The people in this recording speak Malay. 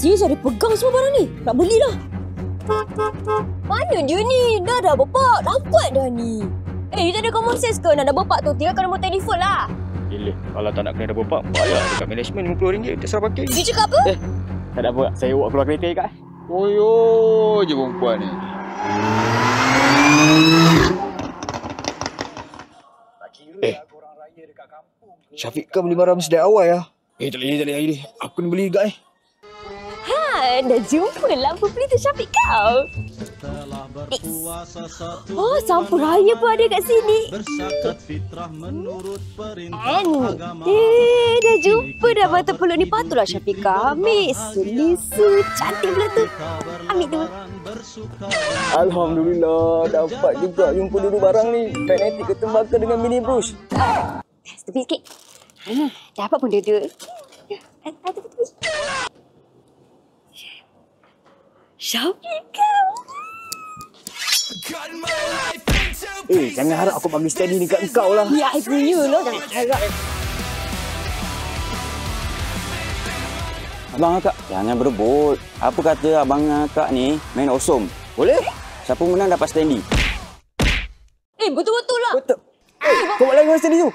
serius ada pegang semua barang ni. Nak belilah. Mana dia ni? Dah bapak. Lambat dah ni. You tak ada common sense ke? Nak dah bapak tu, tinggalkan nombor telefon lah. Gila, kalau tak nak kena dah bapak, bayar dekat management RM50 terserah pakai. Dia cakap apa? Tak ada apa, saya bawa keluar kereta kak. Koyo je perempuan ni. Syafiq kan beli barang sejak awal ya? Tak boleh hari ni. Aku ni beli juga Dah jumpa lah pembeli tu Syafiq kau. Sampul raya pun ada kat sini. Dah jumpa dah mata peluk ni. Patutlah Syafiq kau ambil. Selesa, cantik pula tu. Ambil tu. Alhamdulillah, dapat juga jumpa dulu barang ni. Kinetic ketembakar dengan mini brush. Tepi sikit. Dapat pun dia tu. Syafiq kau. Jangan harap aku bagi steady ni kat engkau lah. Ya, I punya lah. Jangan harap. Abang Akak, jangan berebut. Apa kata Abang Akak ni main awesome? Boleh? Siapa menang dapat standy. Betul-betul lah. Betul. Kau buat lagi dengan steady tu.